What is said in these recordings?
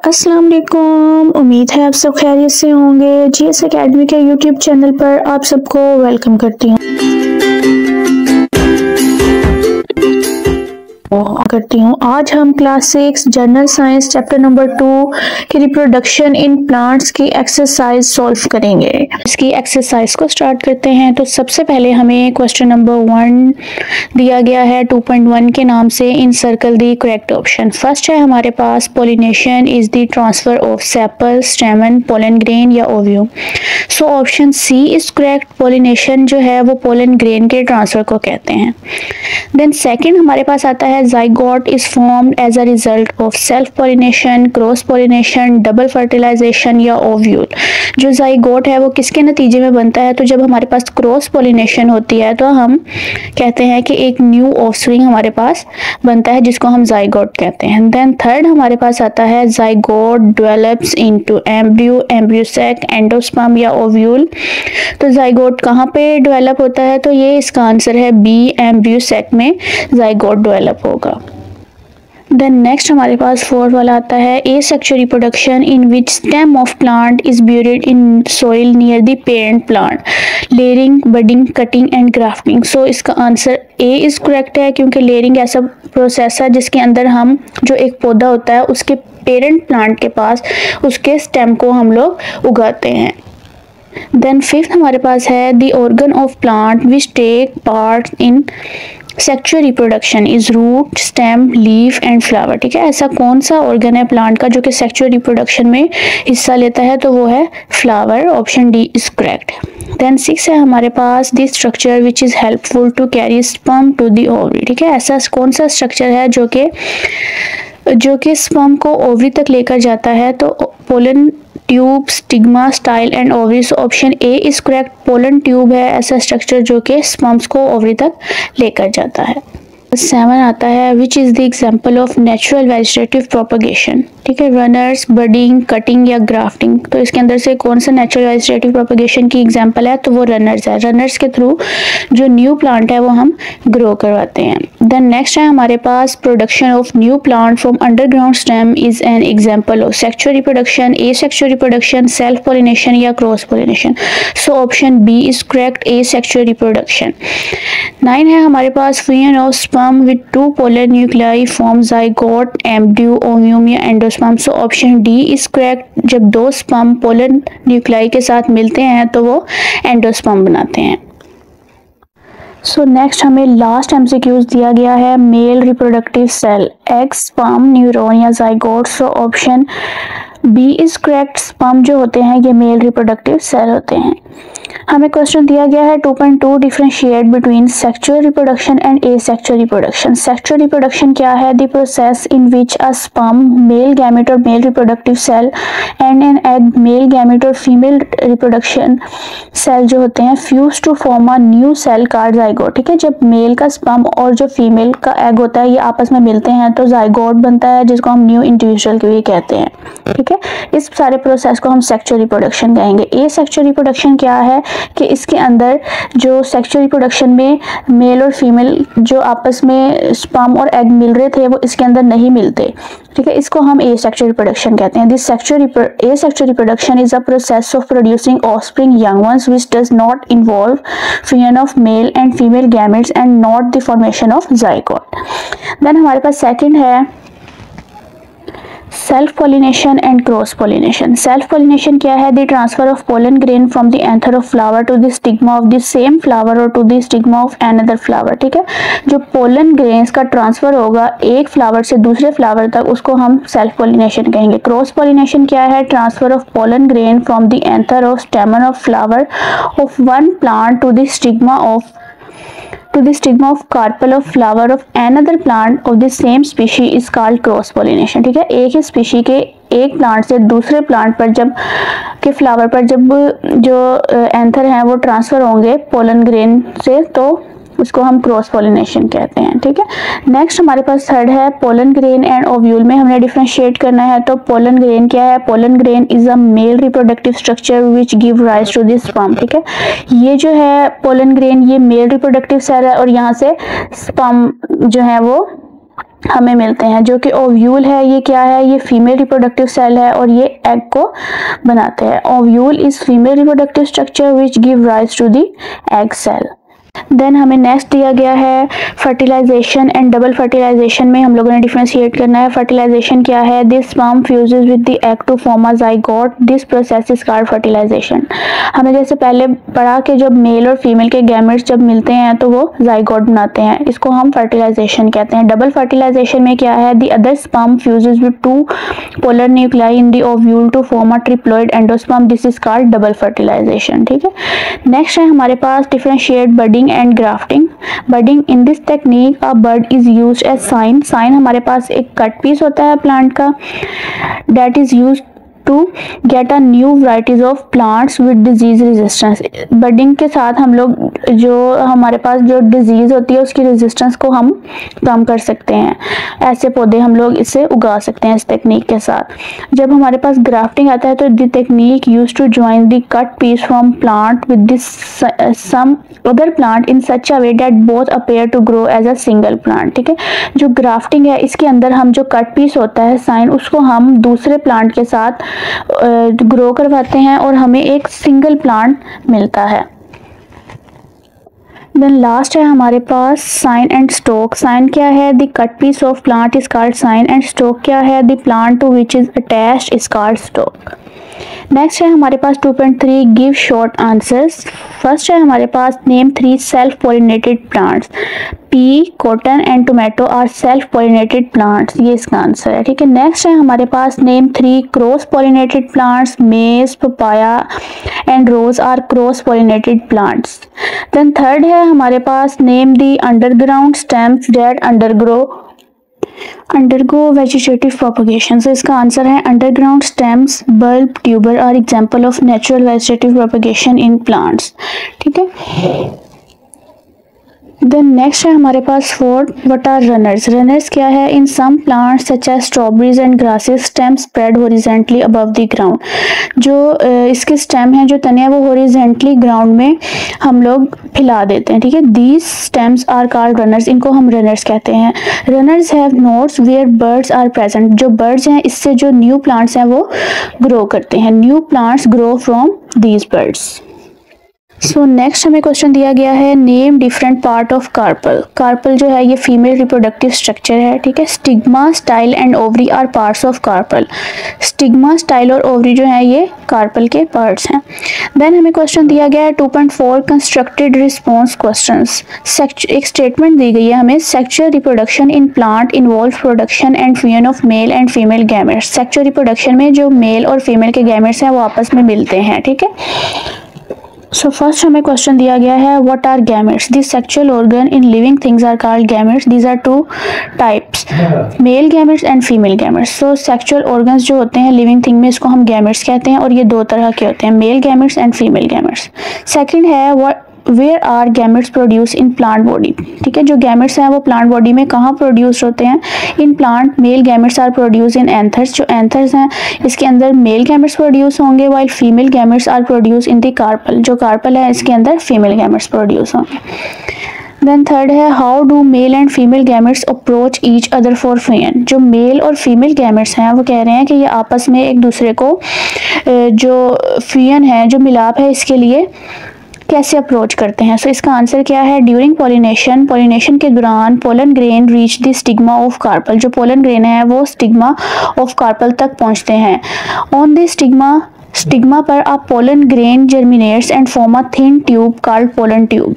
अस्सलाम वालेकुम। उम्मीद है आप सब खैरियत से होंगे। जीएस एकेडमी के यूट्यूब चैनल पर आप सबको वेलकम करती हूँ। आज हम class 6 general science chapter number 2 की रिप्रोडक्शन इन प्लांट्स की एक्सरसाइज सॉल्व करेंगे। इसकी एक्सरसाइज को स्टार्ट करते हैं। तो सबसे पहले हमें क्वेश्चन नंबर 1 दिया गया है 2.1 के नाम से। Encircle the correct option. First है हमारे पास pollination is the transfer of sepal, stamen, pollen grain या ovum. So option C is correct. Pollination जो है वो पोलन ग्रेन के ट्रांसफर को कहते हैं। देन सेकंड हमारे पास आता है zygote is formed as a result of self pollination, cross pollination, double fertilization या ओव्यूल। जो zygote है वो किसके नतीजे में बनता है? तो जब हमारे पास क्रॉस pollination होती है तो हम कहते हैं कि एक न्यू ऑफस्प्रिंग हमारे पास बनता है जिसको हम zygote कहते हैं। देन थर्ड हमारे पास आता है zygote develops into embryo, embryo sac, endosperm या ओव्यूल। तो zygote कहाँ पे डेवलप होता है? तो ये इसका आंसर है बी, एम्ब्रियो सैक में zygote डेवलप होगा। देन नेक्स्ट हमारे पास फोर्थ वाला आता है asexual reproduction in which stem of plant is buried in soil near the parent plant, layering, budding, cutting and grafting। सो इसका आंसर ए इज करेक्ट है क्योंकि लेयरिंग ऐसा प्रोसेस है जिसके अंदर हम जो एक पौधा होता है उसके पेरेंट प्लांट के पास उसके स्टेम को हम लोग उगाते हैं। देन फिफ्थ हमारे पास है the organ of plant which take part in sexual reproduction is root, stem, leaf and flower. ठीक है, ऐसा कौन सा ऑर्गन है प्लांट का जो कि सेक्सुअल रिप्रोडक्शन में हिस्सा लेता है? तो वो है flower. Option D is correct. Then 6 है हमारे पास the structure which is helpful to carry sperm to the ovary. ठीक है, ऐसा कौन सा स्ट्रक्चर है जो कि स्पर्म को ओवरी तक लेकर जाता है? तो pollen tube, stigma, style and ovaries. Option A is correct. Pollen tube है ऐसा स्ट्रक्चर जो कि स्पर्म्स को ओवरी तक लेकर जाता है। 7 आता है which is the example of natural vegetative propagation. ठीक है, रनर्स, बडिंग, कटिंग या ग्राफ्टिंग। तो इसके अंदर से कौन सा नेचुरल वेजिटेटिव प्रोपगेशन की एग्जाम्पल है? तो वो रनर्स है। रनर्स के थ्रू जो न्यू प्लांट है वो हम ग्रो करवाते हैं। देन नेक्स्ट है हमारे पास production of new plant from underground stem is an example of sexual reproduction, asexual reproduction, self pollination या cross pollination. So option B is correct, asexual reproduction. 9 है हमारे पास fusion of sperm with 2 polar nuclei form zygote, embryo, ovum या endosperm. So option D is correct. जब 2 sperm polar nuclei के साथ मिलते हैं तो वो एंडोस्पर्म बनाते हैं। सो नेक्स्ट हमें लास्ट एमसीक्यूज दिया गया है male reproductive cell, egg, sperm, neuron या zygote। So option B is correct. Sperm जो होते हैं ये मेल रिप्रोडक्टिव सेल होते हैं। हमें क्वेश्चन दिया गया है 2.2 differentiate between sexual reproduction and asexual reproduction. Sexual reproduction क्या है? The process in which a sperm, male gamete और male reproductive cell and an egg, male gamete और फीमेल रिप्रोडक्शन सेल जो होते हैं fuse to form a new cell called zygote। ठीक है, जब मेल का स्पर्म और जो फीमेल का एग होता है ये आपस में मिलते हैं तो zygote बनता है जिसको हम न्यू इंडिविजुअल के लिए कहते हैं। ठीक है, इस सारे प्रोसेस को हम सेक्सुअल रिप्रोडक्शन कहेंगे। एसेक्सुअल रिप्रोडक्शन क्या है कि इसके अंदर जो सेक्सुअल रिप्रोडक्शन में मेल और फीमेल जो आपस में स्पर्म और एग मिल रहे थे वो इसके अंदर नहीं मिलते। ठीक है, इसको हम एसेक्सुअल रिप्रोडक्शन कहते हैं। This asexual reproduction is a process of producing offspring young ones which does not involve fusion of male and female gametes and not the formation of zygote। Then हमारे पास सेकंड है self pollination and cross pollination. Self pollination क्या है? The transfer of pollen grain from the anther of flower to the stigma of the same flower और to the stigma of another flower. ठीक है, जो pollen grains का transfer होगा एक flower से दूसरे फ्लावर तक उसको हम सेल्फ पॉलिनेशन कहेंगे। क्रॉस पॉलिनेशन क्या है? Transfer of pollen grain from the anther of stamen of flower of one plant to the stigma of carpel of flower of another plant of the same species is called cross pollination। ठीक है, एक ही species के एक plant से दूसरे plant पर जब के फ्लावर पर जब जो एंथर हैं वो ट्रांसफर होंगे पोलन ग्रेन से तो उसको हम क्रॉस पॉलिनेशन कहते हैं। ठीक है, नेक्स्ट हमारे पास थर्ड है पोलन ग्रेन एंड ओव्यूल में हमने डिफरेंशिएट करना है। तो पोलन ग्रेन क्या है? Pollen grain is a male reproductive structure which give rise to the sperm. ठीक है, ये जो है पोलन ग्रेन ये मेल रिप्रोडक्टिव सेल है और यहाँ से स्पर्म जो है वो हमें मिलते हैं, जो कि ओव्यूल है। ये क्या है? ये फीमेल रिप्रोडक्टिव सेल है और ये एग को बनाते हैं। Ovule is female reproductive structure which give rise to the egg cell. Then हमें नेक्स्ट दिया गया है फर्टिलाइजेशन एंड डबल फर्टिलाइजेशन में हम लोगों ने डिफरेंशिएट करना है। फर्टिलाइजेशन क्या है? This sperm fuses with the egg to form a zygote, this process is called fertilization. हमें जैसे पहले पढ़ा कि जब मेल और फीमेल के गैमेट्स जब मिलते हैं तो वो जाइगोट बनाते हैं, इसको हम फर्टिलाइजेशन कहते हैं। डबल फर्टिलाइजेशन में क्या है? The other sperm fuses with two polar nuclei in the ovule to form a triploid endosperm, this is called double fertilisation. ठीक है, नेक्स्ट है हमारे पास differentiate budding and grafting. Budding in this technique a bud is used as sign. Sign हमारे पास एक cut piece होता है plant का, that is used to get a new varieties of plants with disease resistance. Budding के साथ हम लोग जो हमारे पास जो डिजीज होती है उसकी रेजिस्टेंस को हम कम कर सकते हैं। ऐसे पौधे हम लोग इससे उगा सकते हैं इस टेक्निक के साथ। जब हमारे पास ग्राफ्टिंग आता है तो the technique use to join the cut piece from plant with this some other plant in such a way that both appear to grow as a single plant. ठीक है, जो ग्राफ्टिंग है इसके अंदर हम जो कट पीस होता है साइन, उसको हम दूसरे प्लांट के साथ ग्रो करवाते हैं और हमें एक सिंगल प्लांट मिलता है। देन लास्ट है हमारे पास साइन एंड स्टोक। साइन क्या है? The cut piece of plant is called scion and stock क्या है? The plant to which is attached is called stock. Next है हमारे पास 2.3 गिव शॉर्ट आंसर्स। फर्स्ट है हमारे पास name 3 self pollinated plants. Pea, cotton and tomato are self pollinated plants, ये इसका आंसर है। ठीक है, नेक्स्ट है हमारे पास name 3 cross pollinated plants. Maize, papaya and rose are cross pollinated plants. Then third है हमारे पास name the underground stems that undergo vegetative propagation. So इसका आंसर है underground stems, bulb, tuber are example of natural vegetative propagation in plants. ठीक है, then next है हमारे पास fourth, what are runners. Runners क्या है? In some plants such as strawberries and grasses stem spread horizontally above the ground. जो इसके stem है, जो तने हैं, वो हॉरिजॉन्टली ग्राउंड में हम लोग फैला देते हैं। ठीक है, these stems are called runners, इनको हम रनर्स कहते हैं। Runners have nodes where birds are present. जो बर्ड्स हैं इससे जो न्यू प्लांट्स हैं वो ग्रो करते हैं। New plants grow from these birds. So next हमें क्वेश्चन दिया गया है name different part of carpel. Carpel जो है ये फीमेल रिप्रोडक्टिव स्ट्रक्चर है। ठीक है, stigma, style and ovary are parts of carpel. Stigma, style और ओवरी जो है ये कार्पल के पार्ट्स हैं। देन हमें क्वेश्चन दिया गया है 2.4 कंस्ट्रक्टेड रिस्पॉन्स क्वेश्चंस। एक स्टेटमेंट दी गई है हमें, sexual reproduction in plant involve production and fusion of male and female gametes. Sexual reproduction में जो मेल और फीमेल के गैमेट्स हैं वो आपस में मिलते हैं। ठीक है, सो फर्स्ट हमें क्वेश्चन दिया गया है what are gametes. This sexual organ in living things are called gametes. These are 2 types, male gametes and female gametes. So sexual organs जो होते हैं लिविंग थिंग में, इसको हम गैमेट्स कहते हैं और ये 2 तरह के होते हैं, male gametes and female gametes. Second है where are gametes produce in plant body. ठीक है, जो गैमेट्स हैं वो प्लांट बॉडी में कहाँ प्रोड्यूस होते हैं? In plant male gametes are produce in anthers. जो एंथर्स हैं इसके अंदर मेल गैमेट्स प्रोड्यूस होंगे, while female gametes are produce in the carpel. जो कार्पल है इसके अंदर फीमेल गैमेट्स प्रोड्यूस होंगे। देन थर्ड है how do male and female gametes approach each other for fusion. जो मेल और फीमेल गैमेट्स हैं वो कह रहे हैं कि ये आपस में एक दूसरे को जो फ्यूजन है, जो मिलाप है, इसके लिए कैसे अप्रोच करते हैं। सो इसका आंसर क्या है? ड्यूरिंग पॉलिनेशन, पॉलिनेशन के दौरान pollen grain reach the stigma of carpel. जो पोलन ग्रेन है वो स्टिग्मा ऑफ कार्पल तक पहुंचते हैं। ऑन द स्टिग्मा पर a pollen grain germinates and form a thin tube called pollen tube.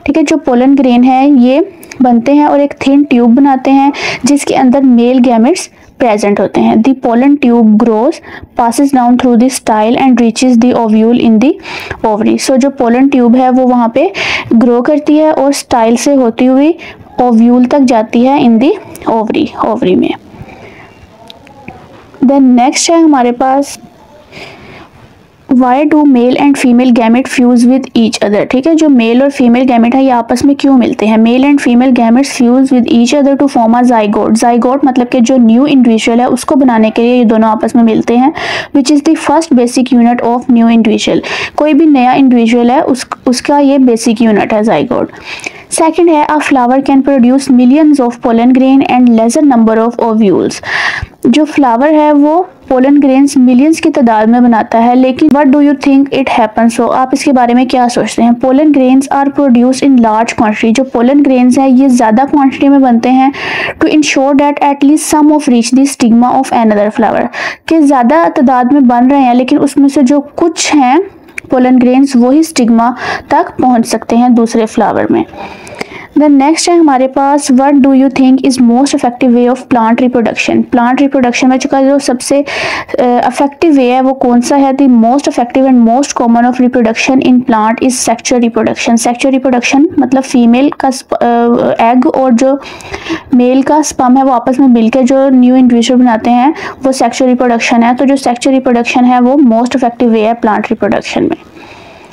ठीक है, जो पोलन ग्रेन है ये बनते हैं और एक थिन ट्यूब बनाते हैं जिसके अंदर मेल गैमेट्स प्रेजेंट होते हैं। The pollen tube grows, passes down through the style and reaches the ovule in the ovary. So जो पोलन ट्यूब है वो वहाँ पे ग्रो करती है और स्टाइल से होती हुई ओव्यूल तक जाती है इन द ओवरी में। देन नेक्स्ट है हमारे पास why do male and female gamete fuse with each other. ठीक है, जो मेल और फीमेल गैमेट है ये आपस में क्यों मिलते हैं? Male and female gametes fuse with each other to form a zygote. Zygote मतलब कि जो न्यू इंडिविजुअल है उसको बनाने के लिए ये दोनों आपस में मिलते हैं, which is the first basic unit of new individual. कोई भी नया इंडिविजुअल है उसका ये बेसिक यूनिट है जाइगोट। सेकंड है अ flower can produce millions of pollen grain and lesser number of ovules. जो फ्लावर है वो पोलन ग्रेन्स मिलियंस की तादाद में बनाता है, लेकिन what do you think it happens? So आप इसके बारे में क्या सोचते हैं? Pollen grains are produce in large quantity. जो पोलन ग्रेन्स है ये ज़्यादा क्वांटिटी में बनते हैं to ensure that at least some of reach the stigma of another flower, कि ज़्यादा तादाद में बन रहे हैं लेकिन उसमें से जो कुछ हैं पोलन ग्रेन्स वही स्टिग्मा तक पहुंच सकते हैं दूसरे फ्लावर में। द नेक्स्ट है हमारे पास what do you think is most effective way of plant reproduction. Plant reproduction में चुका जो सबसे इफेक्टिव वे है वो कौन सा है? The most effective and most common of reproduction in plant is sexual reproduction. Sexual reproduction मतलब फीमेल का एग और जो मेल का स्पर्म है वो आपस में मिलकर जो न्यू इंडिविजुअल बनाते हैं वो सेक्सुअल रिप्रोडक्शन है। तो जो सेक्सुअल रिप्रोडक्शन है वो मोस्ट इफेक्टिव वे है प्लांट रिप्रोडक्शन में।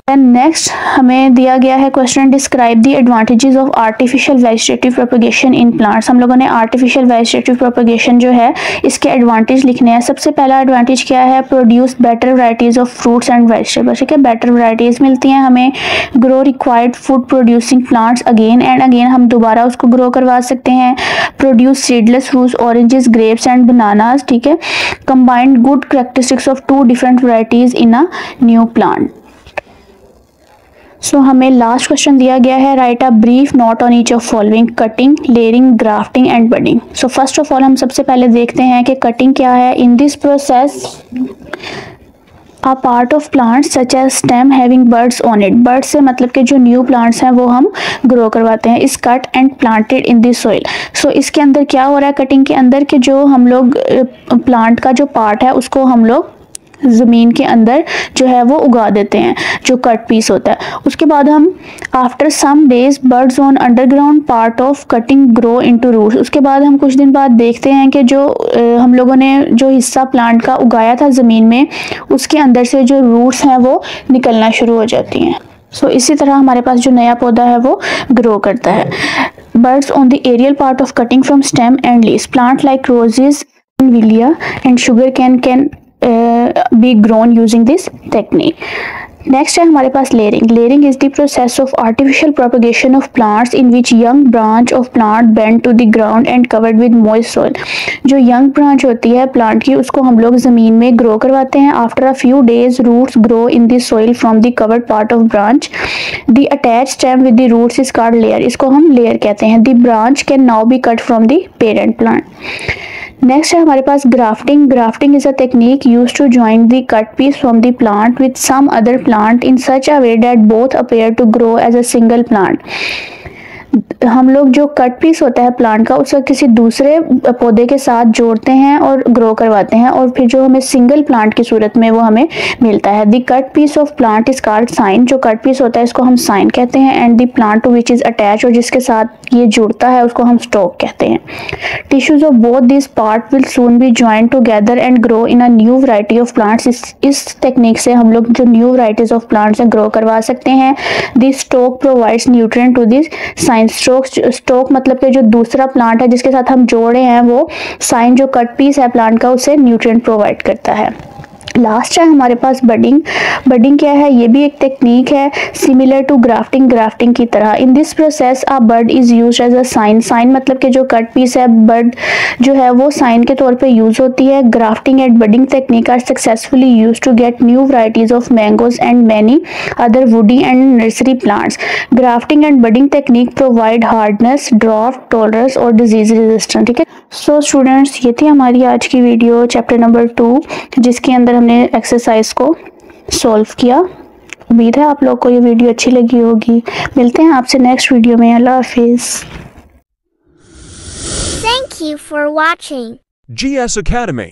नेक्स्ट हमें दिया गया है question describe the advantages of artificial vegetative propagation in plants. हम लोगों ने आर्टिफिशियल वेजिटेटिव प्रोपगेशन जो है इसके एडवांटेज लिखने हैं। सबसे पहला एडवांटेज क्या है? Produce better varieties of fruits and vegetables. ठीक है, बेटर वैरायटीज मिलती हैं हमें। Grow required food producing plants again and again, हम दोबारा उसको ग्रो करवा सकते हैं। Produce seedless fruits oranges grapes and bananas. ठीक है, combined good characteristics of two different varieties in a new plant. So हमें लास्ट क्वेश्चन दिया गया है write a brief note on each of following cutting, layering, grafting and budding. So first of all हम सबसे पहले देखते हैं कि कटिंग क्या है। In this process a part of plants such as stem having birds on it. Birds से मतलब कि जो न्यू प्लांट्स हैं वो हम ग्रो करवाते हैं। इस cut and planted in this soil. So इसके अंदर क्या हो रहा है कटिंग के अंदर कि जो हम लोग प्लांट का जो पार्ट है उसको हम लोग ज़मीन के अंदर जो है वो उगा देते हैं, जो कट पीस होता है। उसके बाद हम after some days birds on underground part of cutting grow into roots. उसके बाद हम कुछ दिन बाद देखते हैं कि जो हम लोगों ने जो हिस्सा प्लांट का उगाया था ज़मीन में उसके अंदर से जो रूट्स हैं वो निकलना शुरू हो जाती हैं। सो इसी तरह हमारे पास जो नया पौधा है वो ग्रो करता है। Buds on the aerial part of cutting from stem and leaves. Plant like roses, विलिया and sugarcane be grown using this technique. Next है हमारे पास layering. Layering is the process of artificial propagation of plants in which young branch of plant bend to the ground and covered with moist soil. जो young branch होती है plant की उसको हम लोग ज़मीन में ग्रो करवाते हैं। After a few days roots grow in the soil from the covered part of branch. The attach stem with the roots is called layer. इसको हम लेयर कहते हैं। The branch can now be cut from the parent plant. Next है हमारे पास grafting. Grafting is a technique used to join the cut piece from the plant with some other plant in such a way that both appear to grow as a single plant. हम लोग जो cut piece होता है plant का उसका किसी दूसरे पौधे के साथ जोड़ते हैं और ग्रो करवाते हैं और फिर जो हमें सिंगल प्लांट की सूरत में वो हमें मिलता है। The cut piece of plant is called scion. जो कट पीस होता है इसको हम साइन कहते हैं। And the plant to which is attach, और जिसके साथ ये जुड़ता है उसको हम स्टॉक कहते हैं। Tissues of both this part will soon be join together and grow in a new variety of plants. इस टेक्निक से हम लोग जो new varieties of plants grow करवा सकते हैं। This stock provides nutrient to this scion. Stock मतलब कि जो दूसरा प्लांट है जिसके साथ हम जोड़े हैं वो साइन जो कट पीस है प्लांट का उसे न्यूट्रिएंट प्रोवाइड करता है। लास्ट है हमारे पास बडिंग। बडिंग क्या है? ये भी एक टेक्निक है सिमिलर टू ग्राफ्टिंग। ग्राफ्टिंग की तरह in this process a bud is used as a scion. Scion मतलब कि जो कट पीस है बड जो है वो साइन के तौर पे यूज होती है। Grafting and budding technique are successfully used to get new varieties of mangoes and many other woody and nursery plants. Grafting and budding technique provide hardness, draft tolerance और डिजीज रेजिस्टेंस। ठीक है, so students ये थी हमारी आज की video chapter number 2 जिसके अंदर हमने एक्सरसाइज को सॉल्व किया। उम्मीद है आप लोग को ये वीडियो अच्छी लगी होगी। मिलते हैं आपसे नेक्स्ट वीडियो में। अल्लाह हाफिज। Thank you for watching GS Academy.